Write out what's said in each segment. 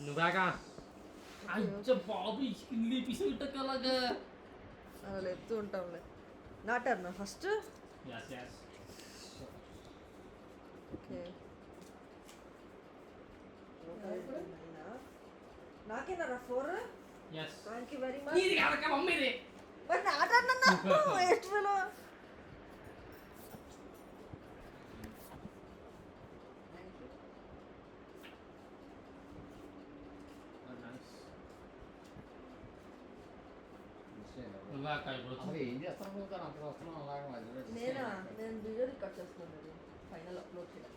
నువ్వేగా అచ్చ బాబు ఇల్లు పిసిటక అలాగా అలా ఎత్తు ఉంటాంలే. నా టర్న్ ఫస్ట్. ఓకే నాకేనా 4. Thank you very much. ఇది కాదక్క మమ్మీది. మరి నా టర్న్ అన్నా వేస్ట్ ఫెలో. ఏం చేస్తాను అంత వస్తున్నాం అలాగే నేను వీడియో రికార్డ్ చేస్తున్నాను. ఫైనల్ అప్లోడ్ చేయాలి.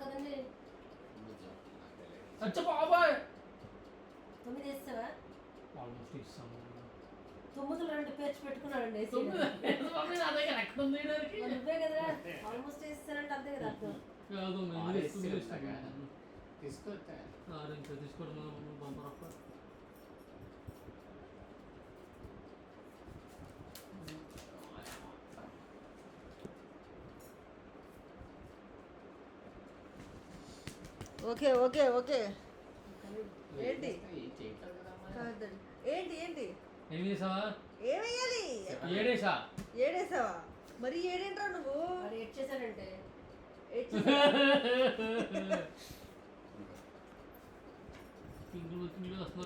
కదండి అచ్చ బాబాయ్ 9 వేస్తావా? ఆల్మోస్ట్ ఇస్తాము. 9 2 పేర్చి పెట్టుకున్నాడండి. నువ్వే కదా ఆల్మోస్ట్ వేస్తానంటే అంతే కదా అర్థం. తీసుకోవడం ఓకే ఓకే ఓకే. ఏంటి ఏంటి ఏంటి ఏమేయాలి? 7 మరి 7 నువ్వు ఏడ్చేసానంటే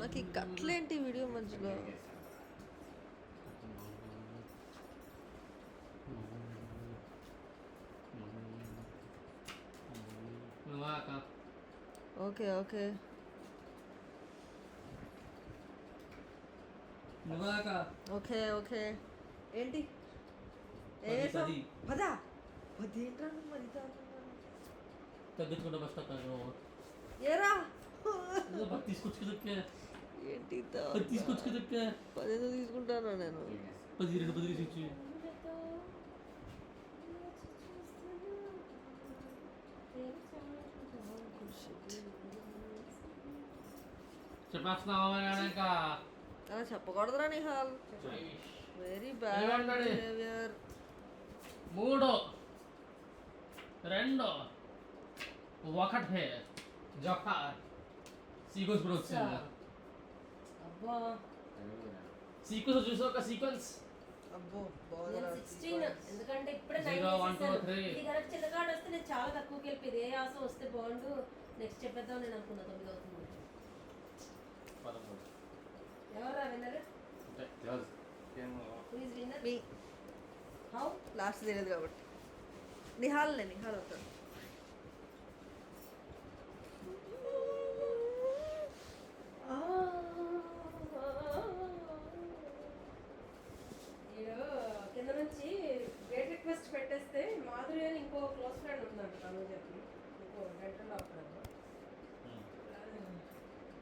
నాకు ఈ కట్లేంటి వీడియో మధ్యలో? Okay okay okay okay. ఏంటి 10 ఏంట్రా మరి తగ్గించుకుంటా బస్ ఏరా తీసుకొచ్చుకోదక్క ఏంటి తీసుకొచ్చుకోదక్క 10 తీసుకుంటాను నేను. 10 తీసుకొచ్చి చెప్పేస్తున్నావా? చెప్పకూడదురా నిహాల్. Very bad behaviour. 3 2 1 జోహార్ సీక్వెన్స్ కూడా వచ్చింది. అబ్బా సీక్వెన్స్ చూసాక సీక్వెన్స్ అబ్బో 16. ఎందుకంటే ఇప్పుడే 0 1 2 3 ఇది కరెక్ట్ చిన్నగాడు వస్తే నేను చాలా తక్కువకి వెళ్ళిపోయింది. ఏ ఆశ వస్తే బాగుండు నెక్స్ట్ చెప్పేద్దాం నేను అనుకున్నా. 9 అవుతుంది. ఎవరా విన్నర్? లాస్ట్ తెలియదు కాబట్టి నిహాల్ అవుతాడు. కింద నుంచి గేట్ రిక్వెస్ట్ పెట్టేస్తే మాధురి అని ఇంకో క్లోజ్ ఫ్రెండ్ ఉందంట తను చెప్పి ఇంకో డెంటల్ డాక్టర్.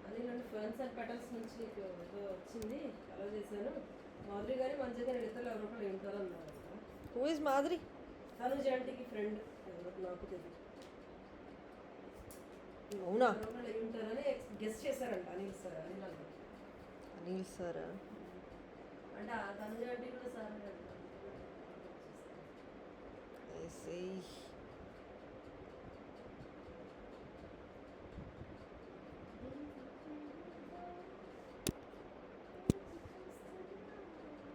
అది నన్ను ఫర్న్స్ అండ్ పెటల్స్ నుంచి నీకు ఏదో వచ్చింది అలా చేశాను. మాధురి గారి మంచిగా ఇద్దరు ఎవరో ఒకరు ఉంటారు అన్నారు. Who is Madhuri? తను జంటికి ఫ్రెండ్ నాకు తెలియదు. అవునా? ఉంటారని గెస్ట్ చేశారంట అనిల్ సార్ అంటే తను జంటి కూడా సార్.